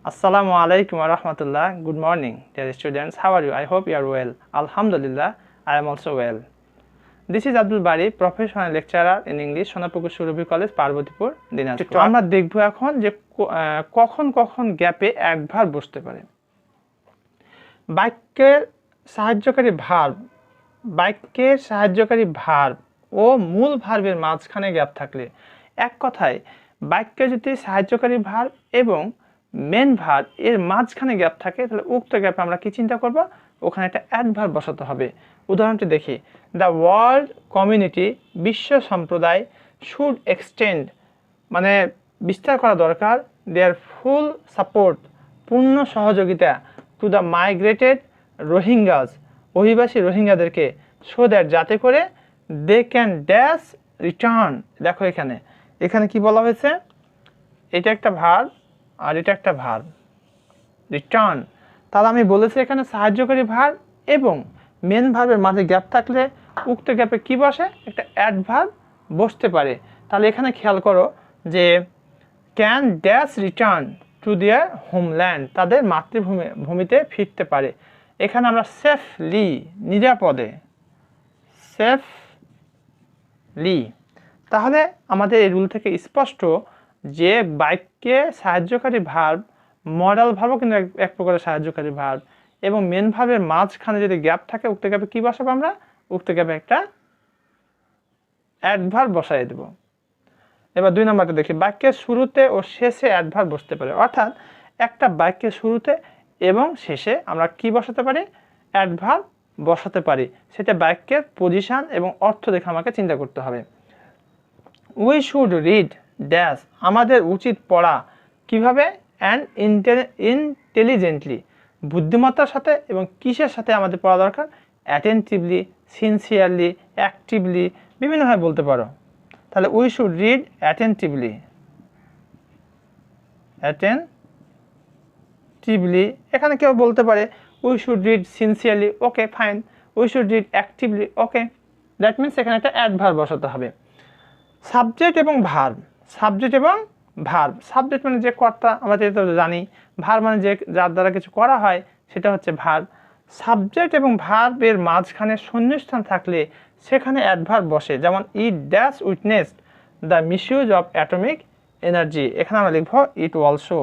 Assalamu alaikum wa rahmatullah. Good morning, dear students. How are you? I hope you are well. Alhamdulillah, I am also well. This is Abdul Bari, professional lecturer in English, Sonapukur Surabhi College, Parbatipur, Dinajpur. আমরা দেখব এখন যে কখন কখন গ্যাপে adverb বসতে পারে। বাক্যের সাহায্যকারী ভার্ব ও মূল ভার্বের মাঝখানে গ্যাপ থাকলে, এক কথায় বাক্যে যদি সাহায্যকারী ভার্ব এবং মেন ভার্ব এর মাঝখানে গ্যাপ থাকে, তাহলে উক্ত গ্যাপে আমরা কি চিন্তা করব? ওখানে একটা অ্যাডভার্ব বসাতে হবে। উদাহরণটি দেখি। দ্য ওয়ার্ল্ড কমিউনিটি, বিশ্ব সম্প্রদায়, শুড এক্সটেন্ড মানে বিস্তার করা দরকার, দেয়ার ফুল সাপোর্ট পূর্ণ সহযোগিতা, টু দ্য মাইগ্রেটেড রোহিঙ্গাস অভিবাসী রোহিঙ্গাদেরকে, সো দ্যাট যাতে করে দে ক্যান ড্যাশ রিটার্ন। দেখো এখানে কি বলা হয়েছে? এটা একটা ভার্ব আর এটা একটা ভার্ব, রিটার্ন। তাহলে আমি বলেছি এখানে সাহায্যকারী ভার্ব এবং মেন ভার্বের মাঝে গ্যাপ থাকলে উক্ত গ্যাপে কি বসে? একটা অ্যাডভার্ব বসতে পারে। তাহলে এখানে খেয়াল করো যে can dash return to their homeland, তাদের মাতৃভূমিতে ফিরতে পারে। এখানে আমরা সেফলি নিরাপদে, সেফলি। তাহলে আমাদের এই রুল থেকে স্পষ্ট যে বাক্যে সাহায্যকারী ভার্ব, মডাল ভার্বও কিন্তু এক প্রকারের সাহায্যকারী ভার্ব, এবং মেন ভার্বের মাঝখানে যদি গ্যাপ থাকে উক্ত গ্যাপে কি বসাবো? আমরা উক্ত গ্যাপে একটা অ্যাডভার্ব বসাই দেব। এবার 2 নম্বরটা দেখি। বাক্যের শুরুতে ও শেষে অ্যাডভার্ব বসতে পারে, অর্থাৎ একটা বাক্যের শুরুতে এবং শেষে আমরা কি বসাতে পারি? অ্যাডভার্ব বসাতে পারি। সেটা বাক্যের পজিশন এবং অর্থ দেখে আমাকে চিন্তা করতে হবে। উই শুড রিড ড্যাশ, আমাদের উচিত পড়া কিভাবে? অ্যান্ড ইন্টেলিজেন্টলি, বুদ্ধিমত্তার সাথে। এবং কিসের সাথে আমাদের পড়া দরকার? অ্যাটেন্টিভলি, সিনসিয়ারলি, অ্যাক্টিভলি, বিভিন্নভাবে বলতে পারো। তাহলে উই শুড রিড অ্যাটেন্টিভলি, এখানে কেউ বলতে পারে we should read sincerely, okay fine. We should read actively, okay. That means এখানে একটা অ্যাডভার্ব বসাতে হবে। সাবজেক্ট এবং ভার্ব, সাবজেক্ট মানে যে কর্তা, আমরা যেটা জানি। ভার্ব মানে যে যার দ্বারা কিছু করা হয়, সেটা হচ্ছে ভার্ব। সাবজেক্ট এবং ভার্বের মাঝখানে শূন্যস্থান থাকলে সেখানে অ্যাডভার্ব বসে। যেমন it dash witnessed the misuse of atomic energy, এখানে আমরা লিখব ইট অলসো।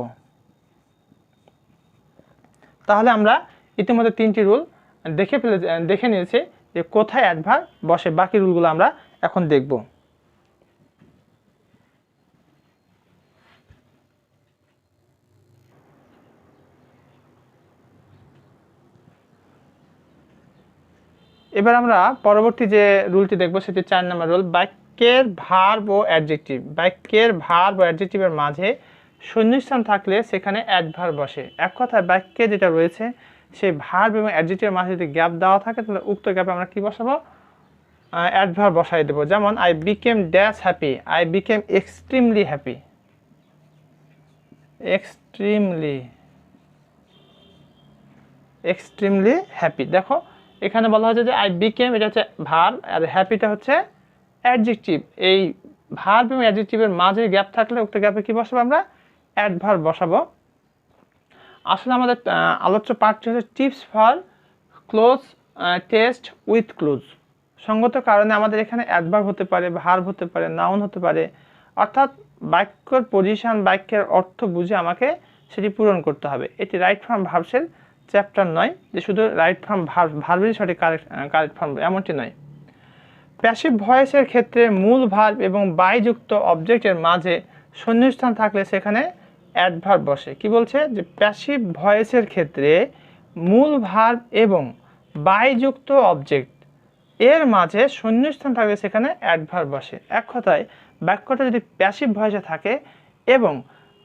তাহলে আমরা ইতিমধ্যে 3টি রুল দেখে নিয়েছি যে কোথায় অ্যাডভার্ব বসে। বাকি রুলগুলো আমরা এখন দেখব। এবার আমরা পরবর্তী যে রুলটি দেখব সেটি 4 নম্বর রুল। বাক্যের ভার্ব ও অ্যাডজেক্টিভের মাঝে শূন্যস্থান থাকলে সেখানে অ্যাডভার্ব বসে। এক কথায় বাক্যে যেটা রয়েছে সেই ভার্ব এবং অ্যাডজেক্টিভের মাঝে যদি গ্যাপ দেওয়া থাকে, তাহলে উক্ত গ্যাপে আমরা কি বসাবো? অ্যাডভার্ব বসাই দেবো। যেমন I became dash happy, I became extremely happy, extremely happy. দেখো এখানে বলা হয়েছে যে আই বিকেম, এটা হচ্ছে ভার্ব, আর হ্যাপিটা হচ্ছে অ্যাডজেক্টিভ। এই ভার্ব এবং অ্যাডজেক্টিভের মাঝে গ্যাপ থাকলে উক্ত গ্যাপে কি বসাবো? আমরা অ্যাডভার্ব বসাবো। আসলে আমাদের আলোচ্য পাঠটি হচ্ছে tips for cloze test with close. সঙ্গত কারণে আমাদের এখানে অ্যাডভার্ব হতে পারে, ভার্ব হতে পারে, নাউন হতে পারে। অর্থাৎ বাক্যের পজিশন, বাক্যের অর্থ বুঝে আমাকে সেটি পূরণ করতে হবে। এটি রাইট ফ্রম ভার্বসের চ্যাপ্টার নয় যে শুধু রাইট ফ্রম ভার্বেরই সঠিক কারেক্ট ফর্ম, এমনটি নয়। প্যাসিভ ভয়েসের ক্ষেত্রে মূল ভার্ব এবং বাইযুক্ত অবজেক্টের মাঝে শূন্যস্থান থাকলে সেখানে অ্যাডভার্ব বসে। কি বলছে? যে প্যাসিভ ভয়েসের ক্ষেত্রে মূল ভার্ব এবং বাইযুক্ত অবজেক্ট এর মাঝে শূন্যস্থান থাকলে সেখানে অ্যাডভার্ব বসে। এক কথায় বাক্যটা যদি প্যাসিভ ভয়েসে থাকে এবং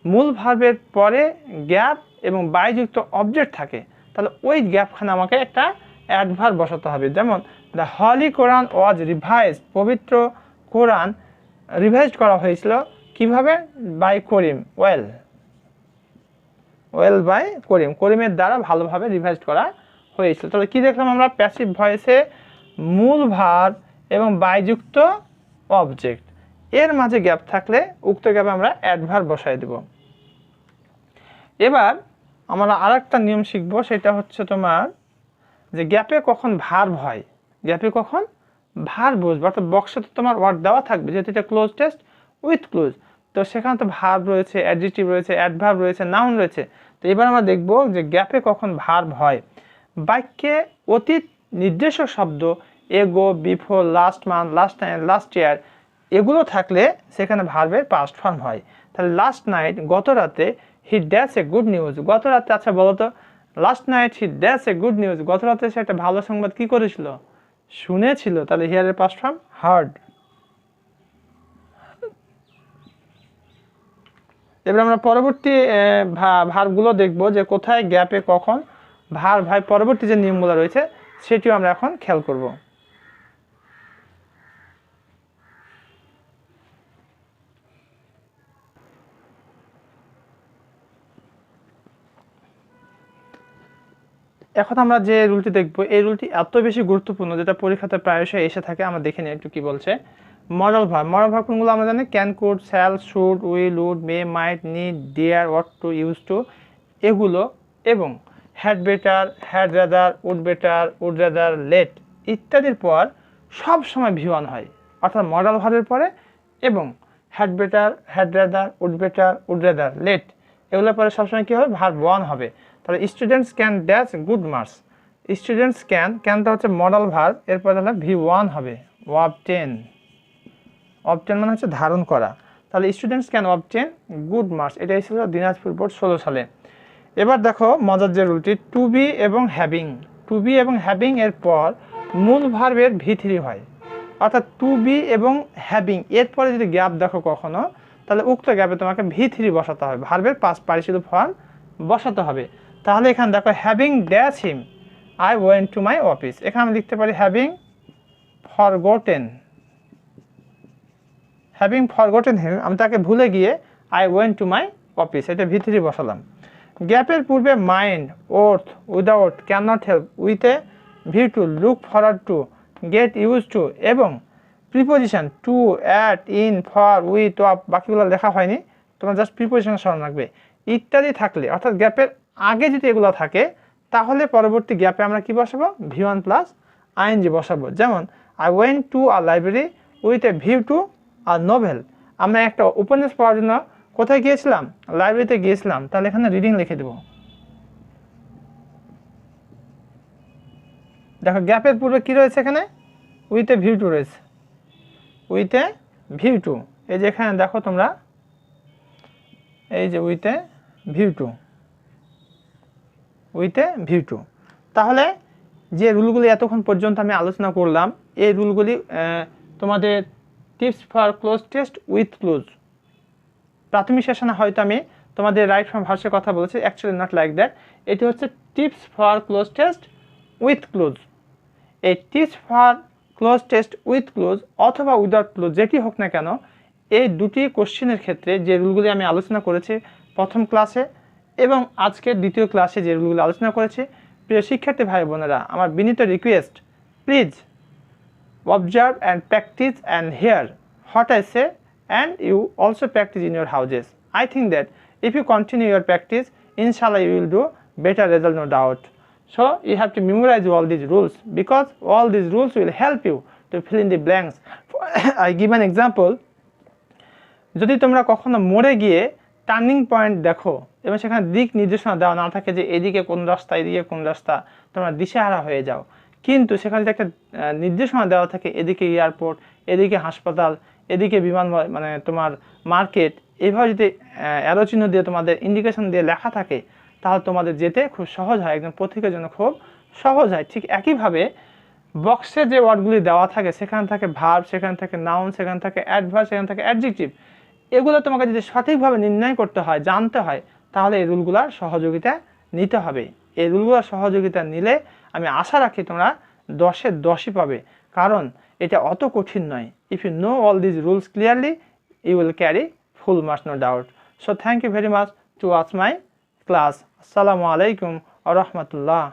মূল ভার্বের পরে গ্যাপ এবং বাইযুক্ত অবজেক্ট থাকে, তাহলে ওই গ্যাপখানে আমাকে একটা অ্যাডভার্ব বসাতে হবে। যেমন the Holi Quran was revised, পবিত্র কোরআন রিভাইজড করা হয়েছিল কিভাবে? বাই করিম, ওয়েল বাই করিম, করিমের দ্বারা ভালোভাবে রিভাইজড করা হয়েছিল। তাহলে কি দেখলাম আমরা? প্যাসিভ ভয়েসে মূল ভার্ব এবং বাইযুক্ত অবজেক্ট এর মাঝে গ্যাপ থাকলে উক্ত গ্যাপে আমরা অ্যাডভার্ব বসাই দেব। এবার আমরা আরেকটা নিয়ম শিখব, সেটা হচ্ছে তোমার যে গ্যাপে কখন ভার্ব হয়, গ্যাপে কখন ভার্ব বসবে। অর্থাৎ বক্সে তো তোমার ওয়ার্ড দেওয়া থাকবে, যেহেতু এটা ক্লোজ টেস্ট উইথ ক্লোজ, তো সেখানে তো ভার্ব রয়েছে, অ্যাডজেক্টিভ রয়েছে, অ্যাডভার্ব রয়েছে, নাউন রয়েছে। তো এবার আমরা দেখব যে গ্যাপে কখন ভার্ব হয়। বাক্যে অতীত নির্দেশক শব্দ এগো, before, last month, last time, last year এগুলো থাকলে সেখানে ভার্বের পাস্ট ফর্ম হয়। তাহলে লাস্ট নাইট, গত রাতে, he dash a good news, গত রাতে, আচ্ছা বলো তো, last night he dash a good news, গত রাতে সে একটা ভালো সংবাদ কি করেছিল, শুনেছিল। তাহলে হিয়ারের পাস্ট ফর্ম হার্ড। এবার আমরা পরবর্তী ভার্বগুলো দেখব যে কোথায় গ্যাপে কখন ভার্ব হয়। পরবর্তী যে নিয়মগুলো রয়েছে সেটিও আমরা এখন খেয়াল করব। এখন আমরা যে রুলটি দেখব, এই রুলটি এত বেশি গুরুত্বপূর্ণ, যেটা পরীক্ষাতে প্রায়শই এসে থাকে। আমরা দেখে নিই একটু কি বলছে। মডাল ভার্ব, মডাল ভার্ব কোনগুলো আমরা জানি, can, could, shall, should, will, would, may, might, need, dare, ought to, used to এগুলো, এবং had better, had rather, would better, would rather, let ইত্যাদির পর সব সময় V1 হয়, অর্থাৎ মডাল ভার্বের পরে, এবং had better, had rather, would better, would rather, let এগুলোর পরে সবসময় কী হবে, ভার্ব 1 হবে। তাহলে students can dash good marks, students ক্যানটা হচ্ছে মডাল ভার্ব, এরপর তাহলে V1 হবে, অবটেন, অবটেন মানে হচ্ছে ধারণ করা। তাহলে students can obtain good marks, এটা এসেছিল দিনাজপুর বোর্ড 16 সালে। এবার দেখো মজার যে রুলটি, টু বি এবং হ্যাভিং, টু বি এবং হ্যাভিং এর পর মূল ভার্বের V3 হয়, অর্থাৎ টু বি এবং হ্যাভিং এরপরে যদি গ্যাপ দেখো কখনো, তাহলে উক্ত গ্যাপে তোমাকে V3 বসাতে হবে, ভার্বের পাস্ট পার্টিসিপল ফর্ম বসাতে হবে। তাহলে এখানে দেখো having dash him I went to my office, এখানে আমি লিখতে পারি having forgotten, having forgotten him, আমি তাকে ভুলে গিয়ে I went to my office, এটা V3 বসালাম। গ্যাপের পূর্বে mind, worth, without, cannot help, with a view to, look forward to, get use to এবং preposition to, at, in, for, with, of বাকিগুলো লেখা হয়নি, তোমরা জাস্ট প্রিপোজিশন স্মরণ রাখবে ইত্যাদি থাকলে, অর্থাৎ গ্যাপের আগে যদি এগুলো থাকে তাহলে পরবর্তী গ্যাপে আমরা কি বসাবো, V1 প্লাস আইএনজি বসাবো। যেমন I went to a library with a view to a novel, আমরা একটা উপন্যাস পড়ার জন্য কোথায় গিয়েছিলাম, লাইব্রেরিতে গিয়েছিলাম, তাহলে এখানে রিডিং লিখে দেব। দেখো গ্যাপের পূর্বে কী রয়েছে, এখানে উইথ এ ভিউ টু রয়েছে, উইথ এ ভিউ টু, এই যে এখানে দেখো তোমরা, এই যে with a view two, with a view two. তাহলে যে রুলগুলি এতক্ষণ পর্যন্ত আমি আলোচনা করলাম, এই রুলগুলি তোমাদের tips for cloze test with close, প্রাথমিক সেশনে হয়তো আমি তোমাদের রাইট ফ্রম ভার্সের কথা বলেছি, অ্যাকচুয়ালি নট লাইক দ্যাট, এটি হচ্ছে tips for cloze test with cloze. এই tips for cloze test with cloze অথবা উইদাউট ক্লোজ যেটি হোক না কেন, এই দুটি কোশ্চেনের ক্ষেত্রে যে রুলগুলি আমি আলোচনা করেছি প্রথম ক্লাসে এবং আজকের দ্বিতীয় ক্লাসে যে রুলগুলি আলোচনা করেছি, প্রিয় শিক্ষার্থী ভাই বোনেরা, আমার বিনীত request, please observe and practice and hear what I say, and you also practice in your houses. I think that if you continue your practice, inshallah you will do better result, no doubt. So you have to memorize all these rules, because all these rules will help you to fill in the blanks. I give an example. যদি তোমরা কখনো মোড়ে গিয়ে turning point দেখো এবং সেখানে দিক নির্দেশনা দেওয়া না থাকে যে এদিকে কোন রাস্তা, এদিকে কোন রাস্তা, তোমরা দিশেহারা হয়ে যাও, কিন্তু সেখানে যদি একটা নির্দেশনা দেওয়া থাকে এদিকে এয়ারপোর্ট, এদিকে হাসপাতাল, এদিকে বিমান, মানে তোমার মার্কেট, এইভাবে যদি অ্যারো চিহ্ন দিয়ে তোমাদের ইন্ডিকেশন দিয়ে লেখা থাকে, তাহলে তোমাদের যেতে খুব সহজ হয়, একজন পথিকের জন্য খুব সহজ হয়। ঠিক একইভাবে বক্সে যে ওয়ার্ডগুলি দেওয়া থাকে সেখানে থাকে ভার্ব, সেখানে থাকে নাউন, সেখানে থাকে অ্যাডভার্ব, সেখানে থাকে অ্যাডজেক্টিভ, এগুলো তোমাকে যদি সঠিকভাবে নির্ণয় করতে হয়, জানতে হয়, তাহলে এই রুলগুলোর সহযোগিতা নিতে হবে। এই রুলগুলোর সহযোগিতা নিলে আমি আশা রাখি তোমরা 10-এ 10ই পাবে, কারণ এটা অত কঠিন নয়। If you know all this rules clearly, you will carry full marks, no doubt. So thank you very much to watch my class. আসসালামু আলাইকুম ওয়া রাহমাতুল্লাহ।